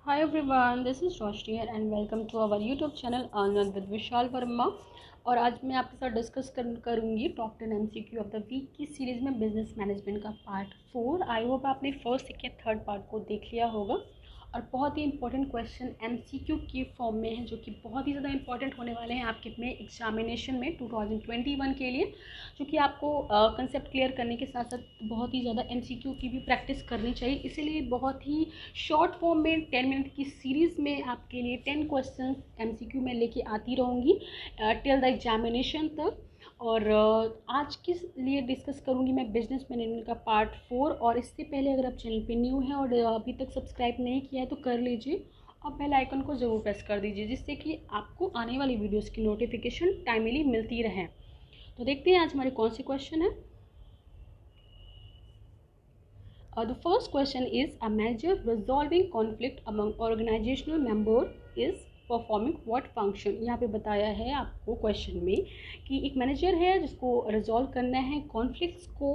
Hi everyone, this is Roshni here and welcome to our YouTube channel Anand with विशाल वर्मा। और आज मैं आपके साथ डिस्कस करूँगी top 10 MCQ of the week की सीरीज़ में बिजनेस मैनेजमेंट का पार्ट 4। आई होप आपने फर्स्ट सेकेंड थर्ड पार्ट को देख लिया होगा और बहुत ही इंपॉर्टेंट क्वेश्चन MCQ की फॉर्म में है जो कि बहुत ही ज़्यादा इंपॉर्टेंट होने वाले हैं आपके में एग्जामिनेशन में 2021 के लिए, जो कि आपको कंसेप्ट क्लियर करने के साथ साथ बहुत ही ज़्यादा MCQ की भी प्रैक्टिस करनी चाहिए। इसीलिए बहुत ही शॉर्ट फॉर्म में 10 मिनट की सीरीज़ में आपके लिए 10 क्वेश्चन MCQ में लेके आती रहूँगी टिल द एग्जामिनेशन तक। और आज के लिए डिस्कस करूंगी मैं बिजनेस मैनेजमेंट का पार्ट 4। और इससे पहले अगर आप चैनल पे न्यू हैं और अभी तक सब्सक्राइब नहीं किया है तो कर लीजिए और बेल आइकन को ज़रूर प्रेस कर दीजिए, जिससे कि आपको आने वाली वीडियोस की नोटिफिकेशन टाइमली मिलती रहे। तो देखते हैं आज हमारे कौन से क्वेश्चन है। The first question is a manager resolving conflict among organisational member is performing what function. यहाँ पे बताया है आपको क्वेश्चन में कि एक मैनेजर है जिसको रिजॉल्व करना है कॉन्फ्लिक्ट्स को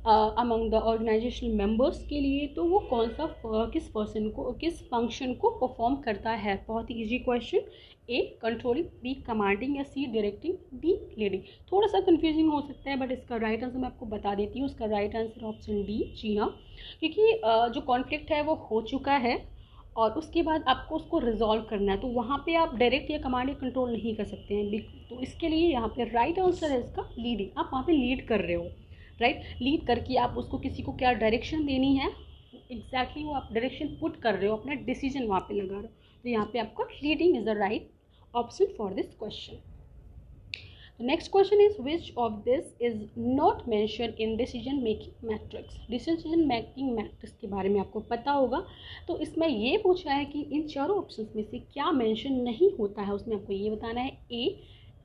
अमंग द ऑर्गेनाइजेशनल मेंबर्स के लिए, तो वो कौन सा किस पर्सन को किस फंक्शन को परफॉर्म करता है। बहुत ही इजी क्वेश्चन। ए कंट्रोलिंग, बी कमांडिंग या सी डायरेक्टिंग, डी लीडिंग। थोड़ा सा कंफ्यूजिंग हो सकता है बट इसका राइट आंसर मैं आपको बता देती हूँ। इसका राइट आंसर ऑप्शन डी। जी हाँ, क्योंकि जो कॉन्फ्लिक्ट है वो हो चुका है और उसके बाद आपको उसको रिजॉल्व करना है, तो वहाँ पे आप डायरेक्ट या कमांड या कंट्रोल नहीं कर सकते हैं। तो इसके लिए यहाँ पे राइट आंसर है इसका लीडिंग। आप वहाँ पे लीड कर रहे हो, राइट। लीड करके आप उसको किसी को क्या डायरेक्शन देनी है एग्जैक्टली वो आप डायरेक्शन पुट कर रहे हो, अपना डिसीजन वहाँ पे लगा रहे हो। तो यहाँ पे आपका leading is the right option for this question. The next question is which of this is not mentioned in decision making matrix। decision making matrix के बारे में आपको पता होगा, तो इसमें ये पूछा है कि इन चारों ऑप्शंस में से क्या मेंशन नहीं होता है। उसमें आपको ये बताना है ए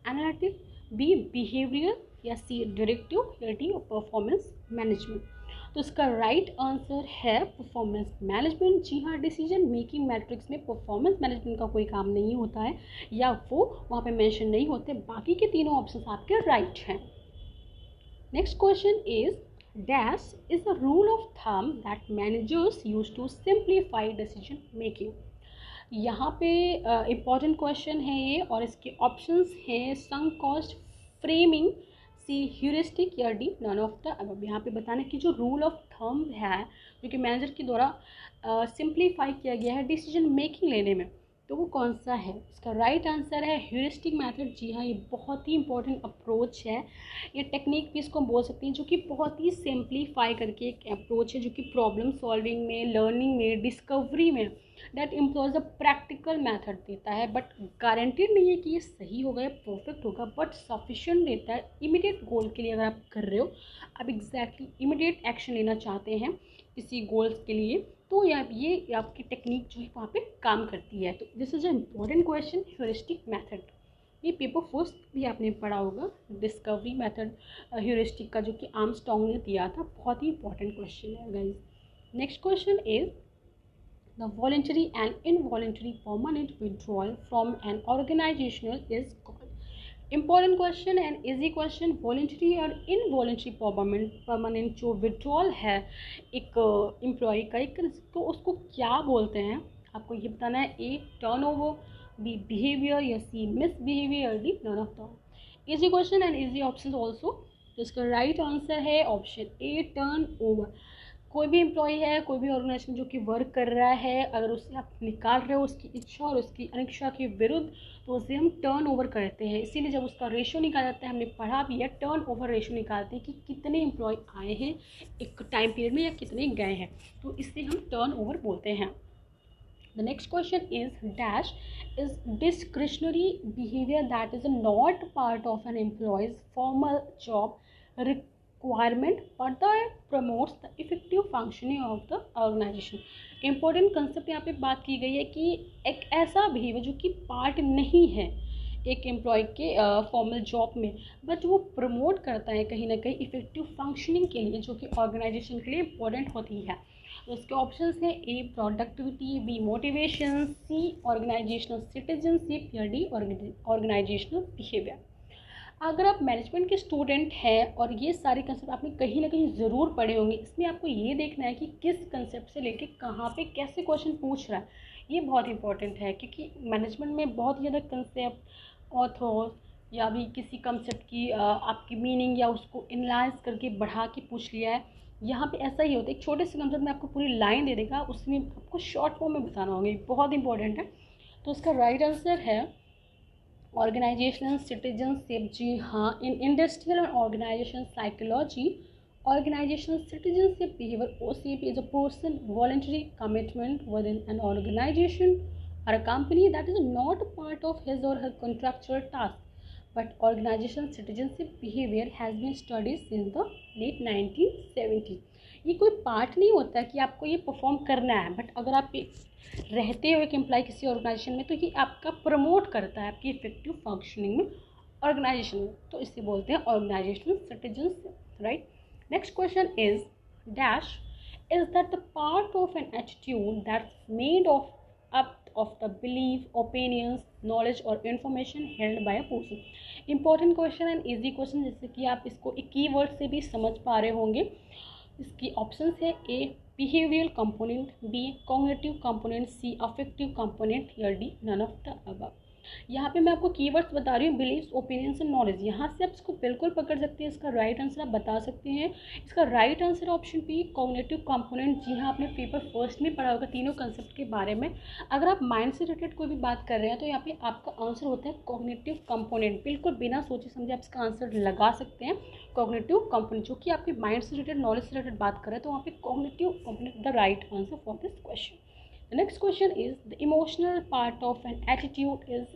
एनालिटिक, बी बिहेवियर या सी डायरेक्टिव या डी परफॉर्मेंस मैनेजमेंट। तो इसका राइट आंसर है परफॉर्मेंस मैनेजमेंट। जी हाँ, डिसीजन मेकिंग मैट्रिक्स में परफॉर्मेंस मैनेजमेंट का कोई काम नहीं होता है या वो वहाँ पे मेंशन नहीं होते। बाकी के तीनों ऑप्शंस आपके राइट हैं। Next question is dash is a rule of thumb that managers use to simplify decision making. यहाँ पे इम्पॉर्टेंट क्वेश्चन है ये और इसके ऑप्शंस हैं sunk cost, framing, C heuristic या D none of the above. यहाँ पे बताना कि जो रूल ऑफ थंब है जो कि मैनेजर के द्वारा सिंप्लीफाई किया गया है डिसीजन मेकिंग लेने में, तो वो कौन सा है। इसका राइट आंसर है ह्यूरिस्टिक मेथड। जी हाँ, ये बहुत ही इंपॉर्टेंट अप्रोच है, ये टेक्निक भी इसको हम बोल सकते हैं, जो कि बहुत ही सिंप्लीफाई करके एक अप्रोच है जो कि प्रॉब्लम सॉल्विंग में, लर्निंग में, डिस्कवरी में that employees a practical method देता है। बट गारंटीड नहीं है कि ये सही होगा या परफेक्ट होगा, बट सफिशिएंट देता है इमीडिएट गोल के लिए। अगर आप कर रहे हो, आप एग्जैक्टली इमीडिएट एक्शन लेना चाहते हैं किसी गोल्स के लिए, तो ये आपकी टेक्निक जो है वहाँ पे काम करती है। तो this is a important question heuristic method. ये पेपर फर्स्ट भी आपने पढ़ा होगा, डिस्कवरी मेथड ह्यूरिस्टिक का, जो कि आर्मस्ट्रांग ने दिया था। बहुत ही इंपॉर्टेंट क्वेश्चन है guys. Next question is the voluntary and involuntary permanent withdrawal from an organizational is called। important question and easy question। voluntary और involuntary permanent जो withdrawal है एक एम्प्लॉय का एक, तो उसको क्या बोलते हैं आपको ये बताना है। ए टर्नओवर, बी बिहेवियर या C misbehaviour, D none of the. Easy question and easy option also. तो इसका राइट आंसर है ऑप्शन ए टर्न ओवर। कोई भी एम्प्लॉय है, कोई भी ऑर्गेनाइजेशन जो कि वर्क कर रहा है, अगर उसे आप निकाल रहे हो उसकी इच्छा और उसकी अनिच्छा के विरुद्ध, तो उसे हम टर्न ओवर कहते हैं। इसीलिए जब उसका रेशियो निकाला जाता है, हमने पढ़ा भी है, टर्न ओवर रेशियो निकालते हैं कि कितने एम्प्लॉय आए हैं एक टाइम पीरियड में या कितने गए हैं, तो इससे हम टर्न ओवर बोलते हैं। The next question is dash is discretionary behavior that is not part of an employee's formal job requirement but that promotes the effective functioning of the organization। important concept यहाँ पे बात की गई है कि एक ऐसा बिहेवियर जो कि पार्ट नहीं है एक एम्प्लॉय के फॉर्मल जॉब में, बट वो प्रमोट करता है कहीं ना कहीं इफेक्टिव फंक्शनिंग के लिए, जो कि ऑर्गेनाइजेशन के लिए इम्पोर्टेंट होती है। तो इसके ऑप्शंस हैं ए प्रोडक्टिविटी, बी मोटिवेशन, सी ऑर्गेनाइजेशनल सिटीजनशिप या डी ऑर्गेनाइजेशनल बिहेवियर। अगर आप मैनेजमेंट के स्टूडेंट हैं और ये सारे कंसेप्ट आपने कहीं ना कहीं ज़रूर पढ़े होंगे, इसमें आपको ये देखना है कि किस कंसेप्ट से लेके कहाँ पे कैसे क्वेश्चन पूछ रहा है। ये बहुत इंपॉर्टेंट है, क्योंकि मैनेजमेंट में बहुत ज़्यादा कंसेप्ट ऑथर या भी किसी कंसेप्ट की आपकी मीनिंग या उसको एनालाइज करके बढ़ा के पूछ लिया है। यहाँ पे ऐसा ही होता है, एक छोटे से कंसेप्ट में आपको पूरी लाइन दे देगा, उसमें आपको शॉर्ट फॉर्म में बताना होगा, ये बहुत इंपॉर्टेंट है। तो इसका राइट आंसर है ऑर्गेनाइजेशनल सिटीजनशिप। जी हाँ, in industrial and organisation psychology, organizational citizenship behavior OCP is a person voluntary commitment within an organization or a company that is not a part of his or her contractual task, but organizational citizenship behavior has been studied since the late 1970। ये कोई part नहीं होता कि आपको ये perform करना है, but अगर आप रहते हो एक एम्प्लॉय किसी ऑर्गेनाइजेशन में, तो ये आपका प्रमोट करता है आपकी इफेक्टिव फंक्शनिंग में ऑर्गेनाइजेशन में, तो इसे बोलते हैं organisational citizenship, right. Next question is dash is that the part of an attitude that's made up of the belief, opinions, knowledge or information held by a person। important question and easy question, जैसे कि आप इसको एक keyword से भी समझ पा रहे होंगे। इसकी ऑप्शंस है A behavioural component, B cognitive component, C affective component या D none of the above. यहाँ पे मैं आपको कीवर्ड्स बता रही हूँ, बिलीव्स, ओपिनियंस एंड नॉलेज। यहाँ से आप इसको बिल्कुल पकड़ सकते हैं, इसका राइट आंसर आप बता सकते हैं। इसका right answer option B cognitive component. जी हाँ, आपने पेपर फर्स्ट में पढ़ा होगा तीनों कंसेप्ट के बारे में। अगर आप माइंड से रिलेटेड कोई भी बात कर रहे हैं तो यहाँ पे आपका आंसर होता है कॉग्निटिव कंपोनेंट। बिल्कुल बिना सोचे समझे आप इसका आंसर लगा सकते हैं, कॉग्निटिव कंपोनेंट, जो कि आपके माइंड से रिलेटेड, नॉलेज से रिलेटेड बात कर रहे हैं, तो वहाँ पे cognitive component the right answer for this question. The next question is the emotional part of an attitude is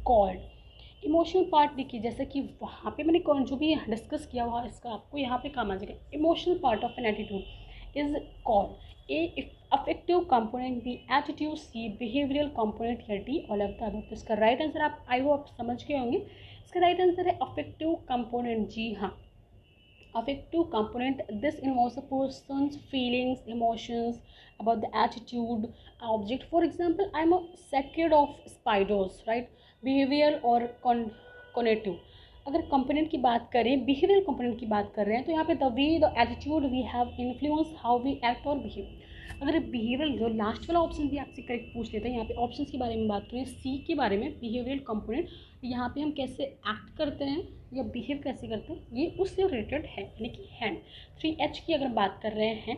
called. Emotional part देखिए, जैसे कि वहाँ पे मैंने जो भी डिस्कस किया हुआ इसका आपको यहाँ पे काम आ जाएगा। Emotional part of an attitude is called a affective component, B attitude, C behavioural component या D all of the above. तो इसका राइट आंसर आप आई होप समझ गए होंगे। इसका राइट आंसर है अफेक्टिव कंपोनेंट। जी हाँ, affective component, this involves a person's feelings, emotions about the attitude, object। for example, I'm a scared of spiders, right। behavioral और cognitive। अगर कंपोनेंट की बात करें, बिहेवियरल कंपोनेंट की बात कर रहे हैं, तो यहाँ पे the way the attitude we have influence how we act और बिहेव। अगर बिहेवियरल, जो लास्ट वाला ऑप्शन भी आपसे करेक्ट पूछ लेते हैं, यहाँ पे ऑप्शंस के बारे में बात करें, सी के बारे में बिहेवियरल कंपोनेंट, यहाँ पे हम कैसे एक्ट करते हैं या बिहेव कैसे करते हैं, ये उससे रिलेटेड है, यानी कि हैंड। 3H की अगर बात कर रहे हैं,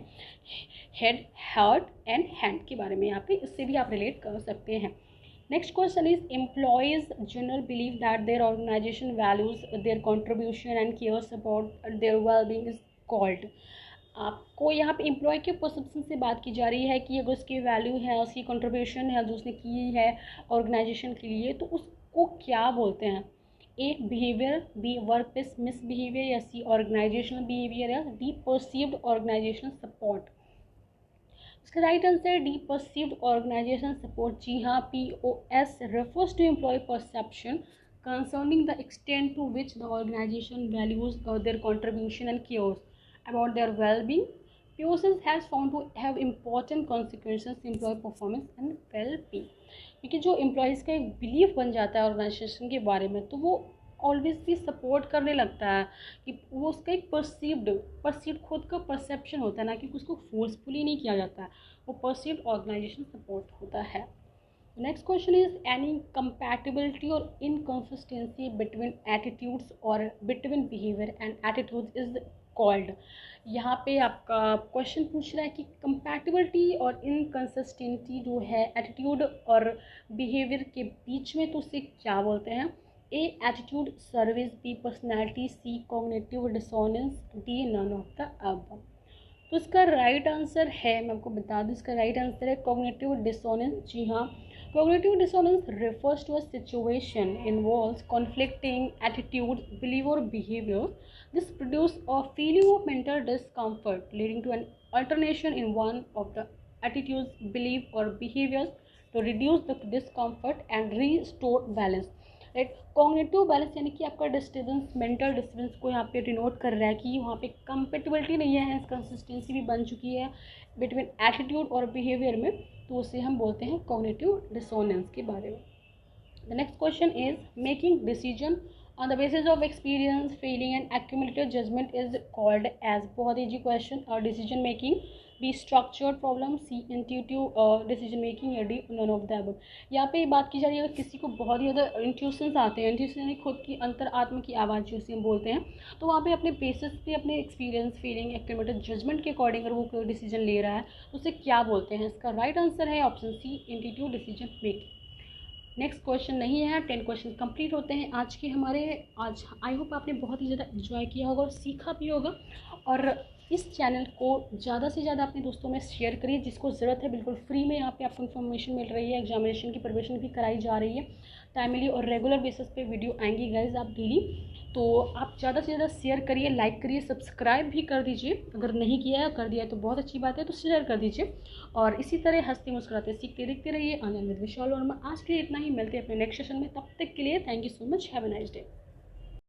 हेड, हार्ट एंड हैंड के बारे में, यहाँ पे इससे भी आप रिलेट कर सकते हैं। Next question is employees general believe that their organisation values their contribution and cares about their wellbeing is called. आपको यहाँ पे एम्प्लॉय के परसेप्शन से बात की जा रही है कि अगर उसकी वैल्यू है, उसकी कंट्रीब्यूशन है जो उसने की है ऑर्गेनाइजेशन के लिए, तो उसको क्या बोलते हैं। A behaviour, B workplace misbehaviour, या सी ऑर्गेनाइजेशनल बिहेवियर, या डी परसीव्ड ऑर्गेनाइजेशनल सपोर्ट। इसका right answer D perceived organisational support. जी हाँ, POS refers to employee perception concerning the extent to which the organization values their contribution and cares about their well-being। POS has found to have important consequences in employee performance and well-being। क्योंकि जो employees का एक belief बन जाता है organisation के बारे में, तो वो ऑलवेज भी सपोर्ट करने लगता है, कि वो उसका एक परसीव्ड खुद का परसेप्शन होता है ना, कि उसको फोर्सफुली नहीं किया जाता है, वो परसीव्ड ऑर्गेनाइजेशन सपोर्ट होता है। Next question is any compatibility और इनकन्सिस्टेंसी बिटवीन एटीट्यूड्स और between behaviour and attitudes is called. यहाँ पे आपका क्वेश्चन पूछ रहा है कि कंपैटिबिलिटी और इनकन्सिस्टेंसी जो है एटीट्यूड और बिहेवियर के बीच में, तो उसे क्या बोलते हैं। A attitude service, B personality, C cognitive dissonance, D none of the above. तो इसका राइट आंसर है, मैं आपको बता दूँ, इसका राइट आंसर है कॉग्निटिव डिसोनेंस। जी हाँ, cognitive dissonance refers to a situation involves conflicting attitudes, belief or behavior। This produces a feeling of mental discomfort leading to an alternation in one of the attitudes, belief or behaviors to reduce the discomfort and restore balance। Right, cognitive balance यानी कि आपका disturbance, mental disturbance को यहाँ पे denote कर रहा है कि वहाँ पे कंपेटिबिलिटी नहीं है, कंसिस्टेंसी भी बन चुकी है बिटवीन एटीट्यूड और बिहेवियर में, तो उसे हम बोलते हैं कॉग्निटिव डिसोनेंस के बारे में। The next question is making decision on the basis of experience, feeling and accumulated judgement is called as. बहुत ईजी क्वेश्चन। और decision making B structured problem, C intuitive decision making, या D none of the above. यहाँ पे बात की जा रही है अगर किसी को बहुत ही ज़्यादा इंट्यूशंस आते हैं, इंट्यूशन यानी खुद की अंतर आत्मा की आवाज़ जिसे हम बोलते हैं, तो वहाँ पे अपने बेसिस पे अपने एक्सपीरियंस, फीलिंग, एक्टिविटी, जजमेंट के अकॉर्डिंग अगर वो कोई डिसीजन ले रहा है तो उसे क्या बोलते हैं। इसका राइट आंसर है option C, intuitive decision making. Next question नहीं है, 10 क्वेश्चन कंप्लीट होते हैं आज के हमारे। आज आई होप आपने बहुत ही ज़्यादा एंजॉय किया होगा और सीखा भी होगा। और इस चैनल को ज़्यादा से ज़्यादा अपने दोस्तों में शेयर करिए, जिसको ज़रूरत है। बिल्कुल फ्री में यहाँ पे आपको इन्फॉर्मेशन मिल रही है, एग्जामिनेशन की प्रिपरेशन भी कराई जा रही है, टाइमली और रेगुलर बेसिस पे वीडियो आएंगी गाइज आप डेली। तो आप ज़्यादा से ज़्यादा शेयर करिए, लाइक करिए, सब्सक्राइब भी कर दीजिए। अगर नहीं किया है, कर दिया है तो बहुत अच्छी बात है, तो शेयर कर दीजिए। और इसी तरह हंसते मुस्कुराते सीखते देखते रहिए आनंद विद विशाल वर्मा। आज के लिए इतना ही, मिलते हैं अपने नेक्स्ट सेशन में। तब तक के लिए thank you so much, have a nice day.